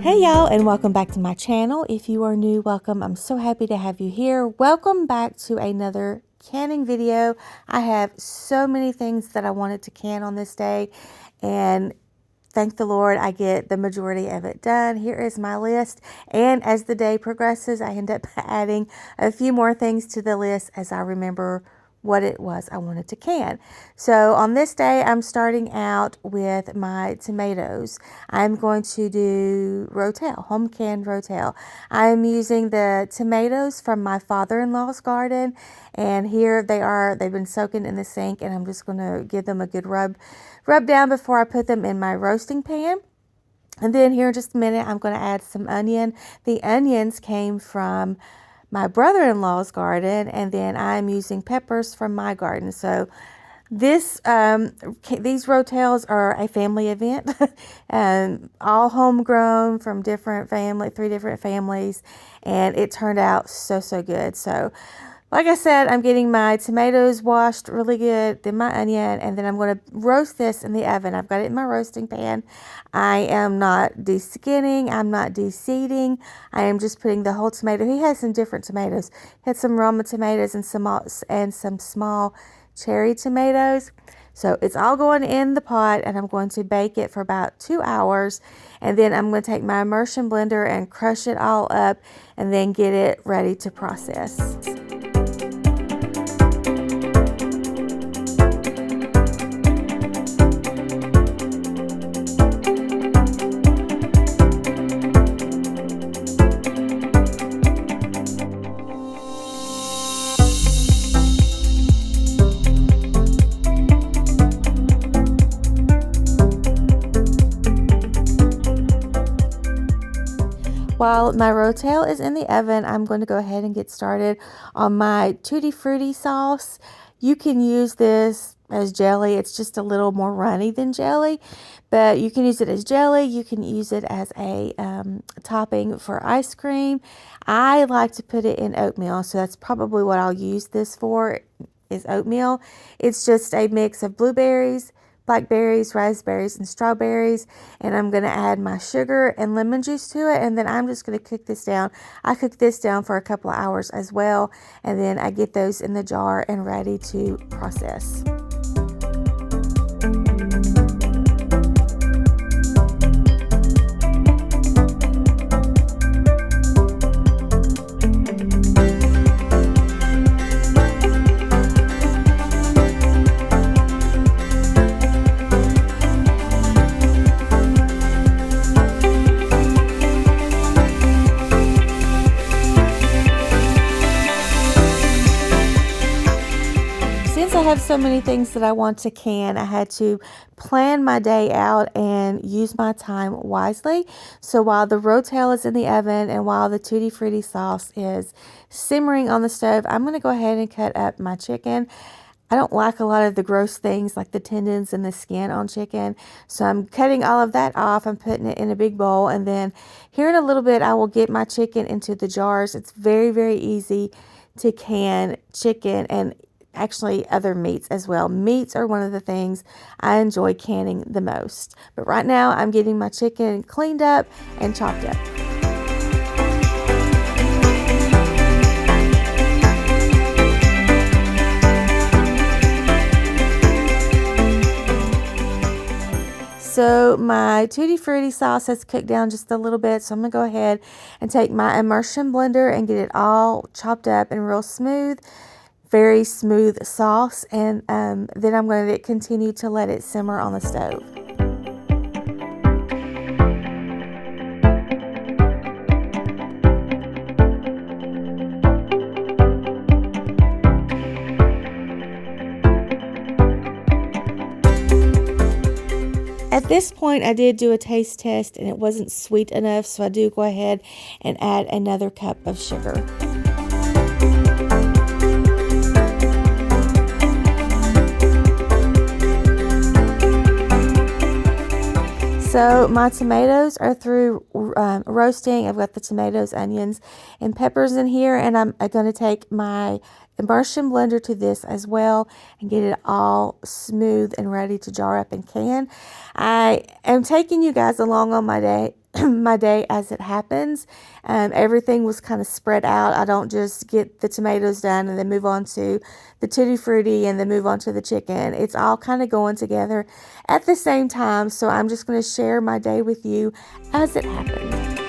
Hey y'all, and welcome back to my channel. If you are new, welcome. I'm so happy to have you here. Welcome back to another canning video. I have so many things that I wanted to can on this day, and thank the Lord I get the majority of it done. Here is my list, and as the day progresses, I end up adding a few more things to the list as I remember what it was I wanted to can. So on this day, I'm starting out with my tomatoes. I'm going to do Rotel, home canned Rotel. I'm using the tomatoes from my father-in-law's garden, and here they are. They've been soaking in the sink, and I'm just going to give them a good rub down before I put them in my roasting pan. And then here in just a minute, I'm going to add some onion. The onions came from my brother-in-law's garden, and then I'm using peppers from my garden. So these Rotels are a family event, all homegrown from three different families, and it turned out so good. So like I said, I'm getting my tomatoes washed really good, then my onion, and then I'm going to roast this in the oven. I've got it in my roasting pan. I am not de-skinning. I'm not de-seeding. I am just putting the whole tomato. He has some different tomatoes. He had some Roma tomatoes and some small cherry tomatoes. So it's all going in the pot, and I'm going to bake it for about 2 hours. And then I'm going to take my immersion blender and crush it all up and then get it ready to process. While my Rotel is in the oven, I'm going to go ahead and get started on my Tutti Frutti sauce. You can use this as jelly. It's just a little more runny than jelly, but you can use it as jelly. You can use it as a topping for ice cream. I like to put it in oatmeal, so that's probably what I'll use this for, is oatmeal. It's just a mix of blueberries, blackberries, raspberries, and strawberries, and I'm going to add my sugar and lemon juice to it, and then I'm just going to cook this down. I cook this down for a couple of hours as well, and then I get those in the jar and ready to process. I have so many things that I want to can. I had to plan my day out and use my time wisely. So while the Rotel is in the oven and while the Tutti Frutti sauce is simmering on the stove, I'm going to go ahead and cut up my chicken. I don't like a lot of the gross things like the tendons and the skin on chicken. So I'm cutting all of that off. I'm putting it in a big bowl, and then here in a little bit I will get my chicken into the jars. It's very easy to can chicken, and actually other meats as well. Meats are one of the things I enjoy canning the most. But right now I'm getting my chicken cleaned up and chopped up. So my Tutti Frutti sauce has cooked down just a little bit, so I'm going to go ahead and take my immersion blender and get it all chopped up and real smooth. Very smooth sauce, and then I'm going to continue to let it simmer on the stove. At this point, I did do a taste test, and it wasn't sweet enough, so I do go ahead and add another cup of sugar. So my tomatoes are through roasting. I've got the tomatoes, onions, and peppers in here, and I'm going to take my immersion blender to this as well and get it all smooth and ready to jar up and can. I am taking you guys along on my day my day as it happens. Everything was kind of spread out. I don't just get the tomatoes done and then move on to the Tutti Frutti and then move on to the chicken. It's all kind of going together at the same time. So I'm just going to share my day with you as it happened.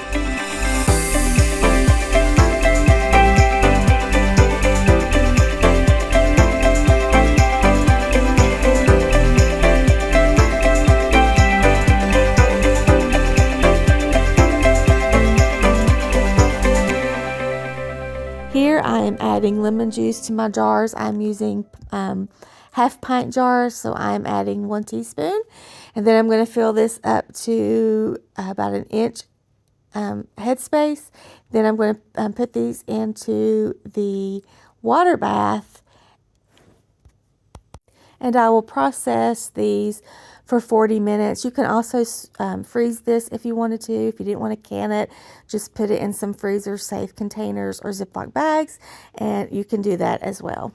Here I am adding lemon juice to my jars. I'm using half pint jars, so I'm adding 1 teaspoon. And then I'm going to fill this up to about an inch headspace. Then I'm going to put these into the water bath. And I will process these for 40 minutes. You can also freeze this if you wanted to. If you didn't want to can it, just put it in some freezer safe containers or Ziploc bags, and you can do that as well.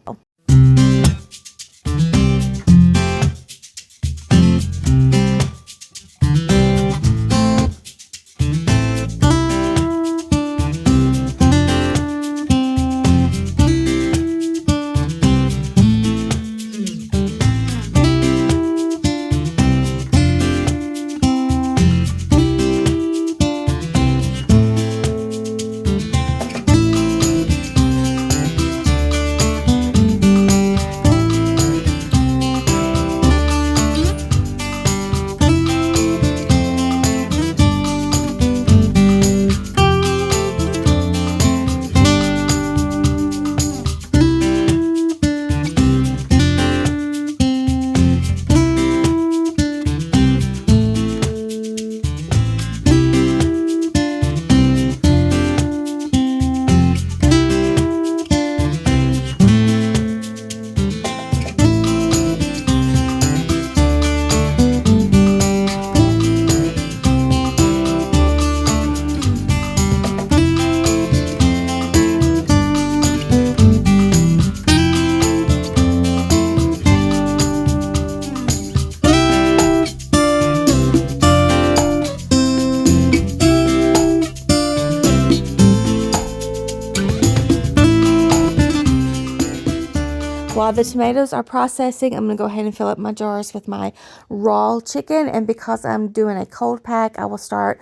While the tomatoes are processing, I'm going to go ahead and fill up my jars with my raw chicken. And because I'm doing a cold pack, I will start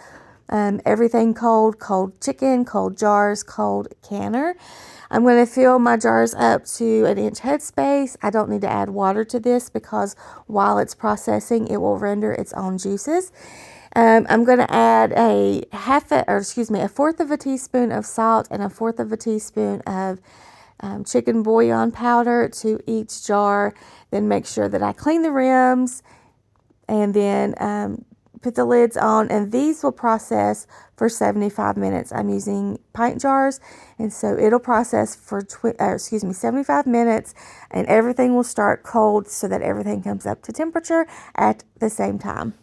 everything cold: cold chicken, cold jars, cold canner. I'm going to fill my jars up to an inch headspace. I don't need to add water to this because while it's processing, it will render its own juices. I'm going to add a fourth of a teaspoon of salt and a fourth of a teaspoon of chicken bouillon powder to each jar. Then make sure that I clean the rims and then put the lids on, and these will process for 75 minutes. I'm using pint jars, and so it'll process for 75 minutes, and everything will start cold so that everything comes up to temperature at the same time.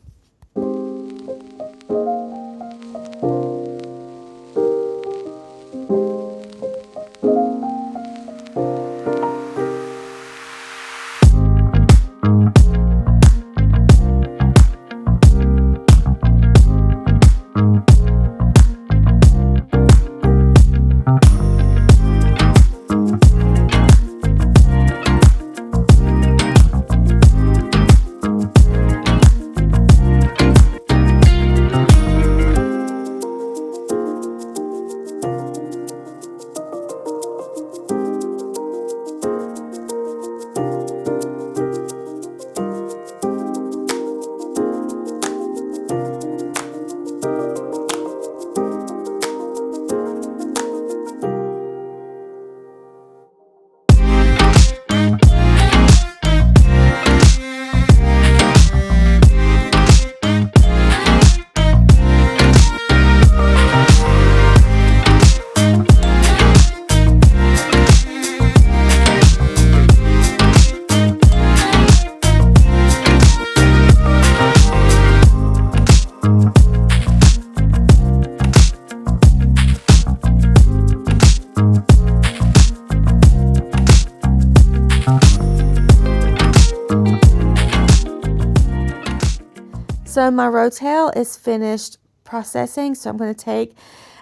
So my Rotel is finished processing. So I'm going to take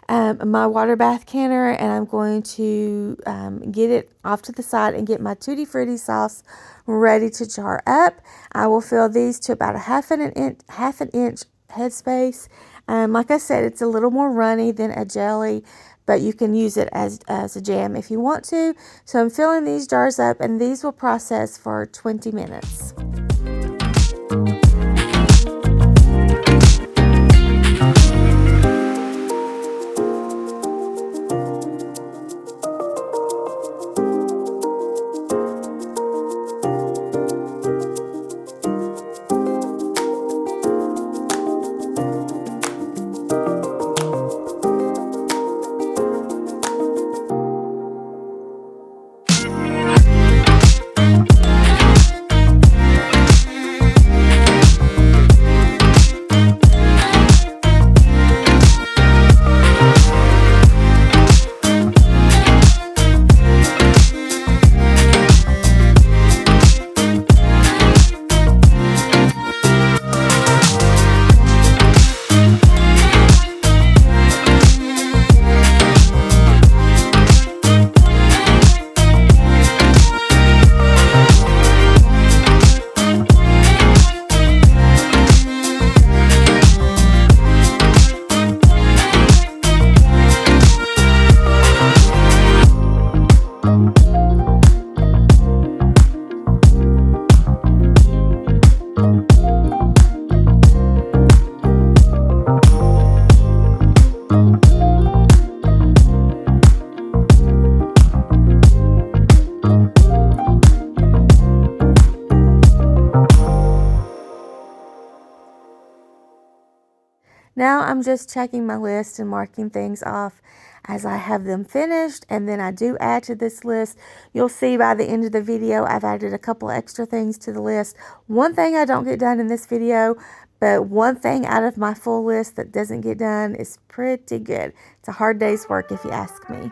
my water bath canner, and I'm going to get it off to the side and get my Tutti Frutti sauce ready to jar up. I will fill these to about a half an inch headspace. Like I said, it's a little more runny than a jelly, but you can use it as a jam if you want to. So I'm filling these jars up, and these will process for 20 minutes. Now I'm just checking my list and marking things off as I have them finished, and then I do add to this list. You'll see by the end of the video I've added a couple extra things to the list. One thing I don't get done in this video, but one thing out of my full list that doesn't get done is pretty good. It's a hard day's work if you ask me.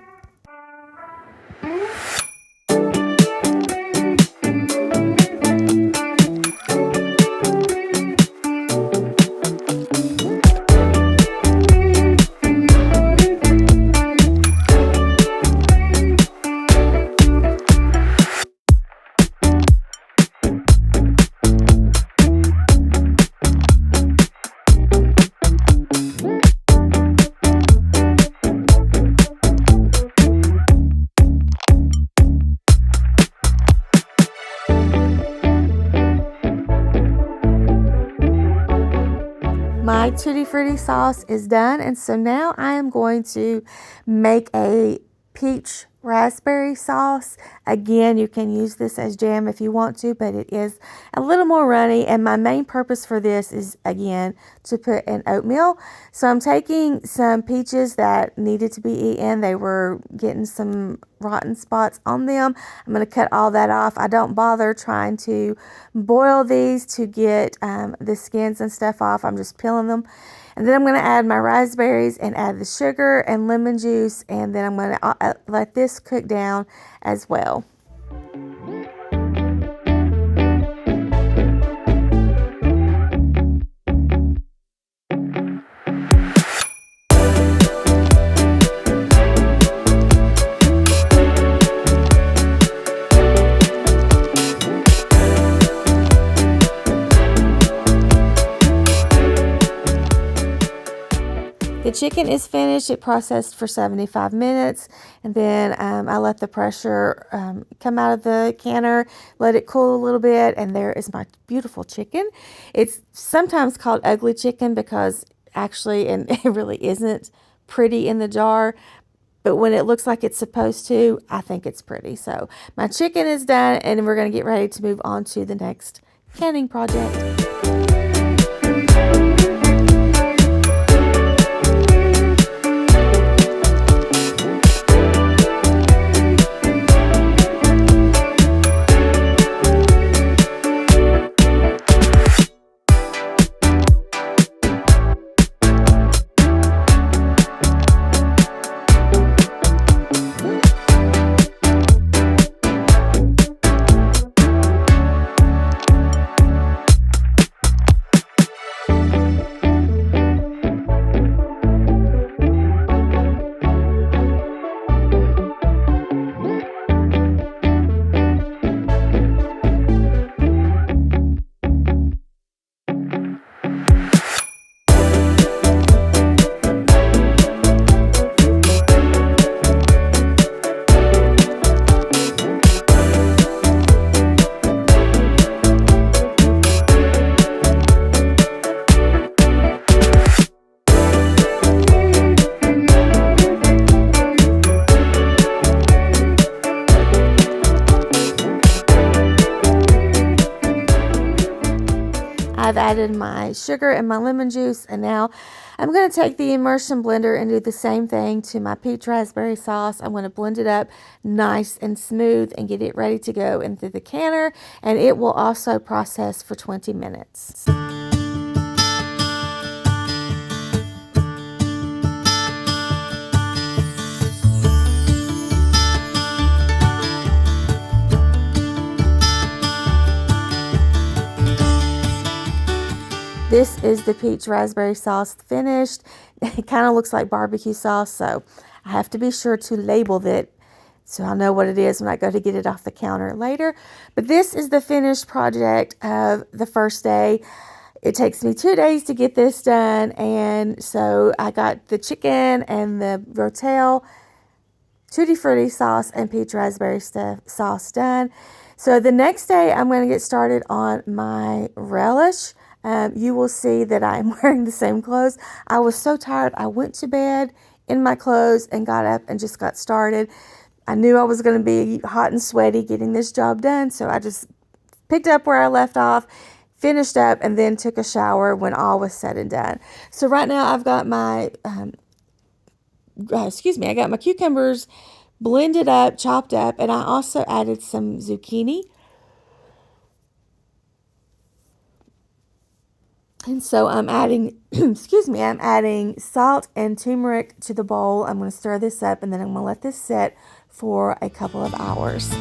My Tutti Frutti sauce is done, and so now I am going to make a peach raspberry sauce. Again, you can use this as jam if you want to, but it is a little more runny, and my main purpose for this is, again, to put in oatmeal. So I'm taking some peaches that needed to be eaten. They were getting some rotten spots on them. I'm going to cut all that off. I don't bother trying to boil these to get the skins and stuff off. I'm just peeling them. And then I'm going to add my raspberries and add the sugar and lemon juice, and then I'm going to let this cook down as well. The chicken is finished. It processed for 75 minutes, and then I let the pressure come out of the canner, let it cool a little bit, and there is my beautiful chicken. It's sometimes called ugly chicken because actually, and it really isn't pretty in the jar, but when it looks like it's supposed to, I think it's pretty. So my chicken is done, and we're going to get ready to move on to the next canning project. added my sugar and my lemon juice, and now I'm going to take the immersion blender and do the same thing to my peach raspberry sauce. I'm going to blend it up nice and smooth and get it ready to go into the canner, and it will also process for 20 minutes. This is the peach raspberry sauce finished. It kind of looks like barbecue sauce, so I have to be sure to label it so I'll know what it is when I go to get it off the counter later. But this is the finished project of the first day. It takes me 2 days to get this done, and so I got the chicken and the Rotel Tutti Frutti sauce and peach raspberry sauce done. So the next day I'm going to get started on my relish. You will see that I'm wearing the same clothes. I was so tired. I went to bed in my clothes and got up and just got started. I knew I was going to be hot and sweaty getting this job done, so I just picked up where I left off, finished up, and then took a shower when all was said and done. So right now I've got my, I got my cucumbers blended up, chopped up, and I also added some zucchini. And so I'm adding, I'm adding salt and turmeric to the bowl. I'm going to stir this up, and then I'm going to let this sit for a couple of hours.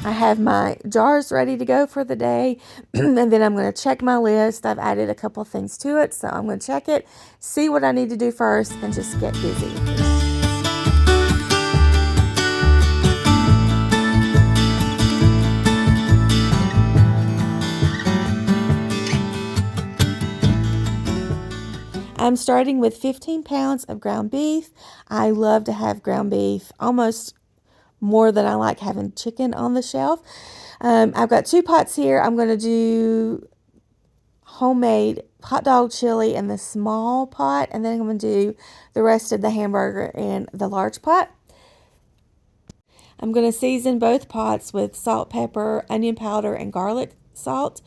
I have my jars ready to go for the day, and then I'm going to check my list. I've added a couple things to it, so I'm going to check it, see what I need to do first, and just get busy. I'm starting with 15 pounds of ground beef. I love to have ground beef almost more than I like having chicken on the shelf. I've got 2 pots here. I'm going to do homemade hot dog chili in the small pot, and then I'm going to do the rest of the hamburger in the large pot. I'm going to season both pots with salt, pepper, onion powder, and garlic salt,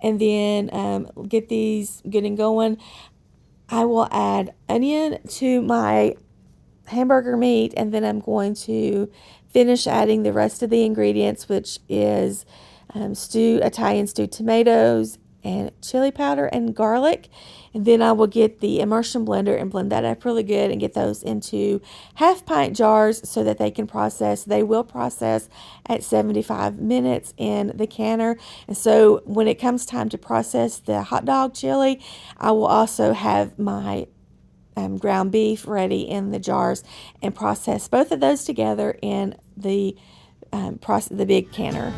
and then get these good and going. I will add onion to my hamburger meat, and then I'm going to finish adding the rest of the ingredients, which is Italian stewed tomatoes and chili powder and garlic. And then I will get the immersion blender and blend that up really good and get those into half-pint jars so that they can process. They will process at 75 minutes in the canner. And so when it comes time to process the hot dog chili, I will also have my ground beef ready in the jars and process both of those together in the big canner.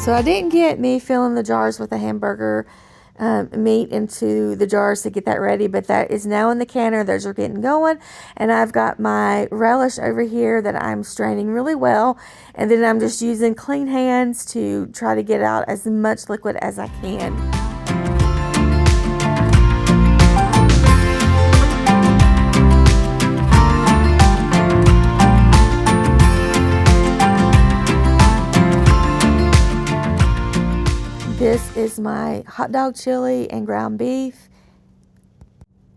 So I didn't get me filling the jars with the hamburger meat into the jars to get that ready, but that is now in the canner. Those are getting going, and I've got my relish over here that I'm straining really well, and then I'm just using clean hands to try to get out as much liquid as I can. This is my hot dog chili and ground beef.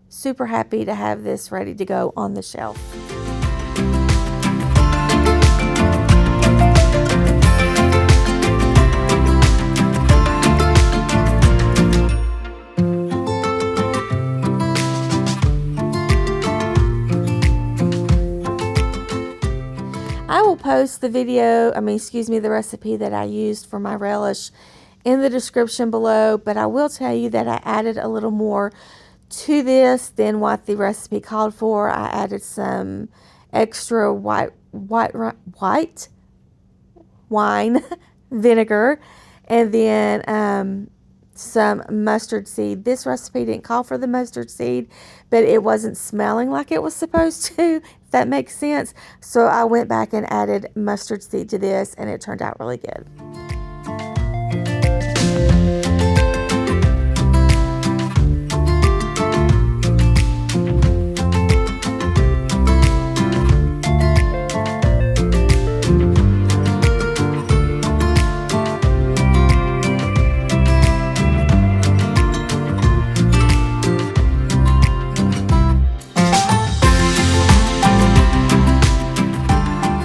Super happy to have this ready to go on the shelf. I will post the the recipe that I used for my relish in the description below, but I will tell you that I added a little more to this than what the recipe called for. I added some extra white wine vinegar, and then some mustard seed. This recipe didn't call for the mustard seed, but it wasn't smelling like it was supposed to, if that makes sense. So I went back and added mustard seed to this, and it turned out really good.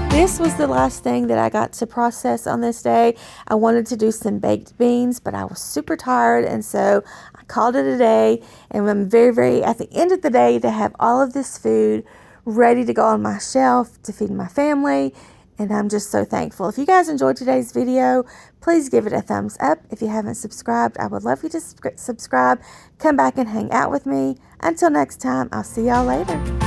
This was the last thing that I got to process on this day. I wanted to do some baked beans, but I was super tired, and so I called it a day. And I'm very at the end of the day to have all of this food ready to go on my shelf to feed my family, and I'm just so thankful. If you guys enjoyed today's video, please give it a thumbs up. If you haven't subscribed, I would love you to subscribe. Come back and hang out with me. Until next time, I'll see y'all later.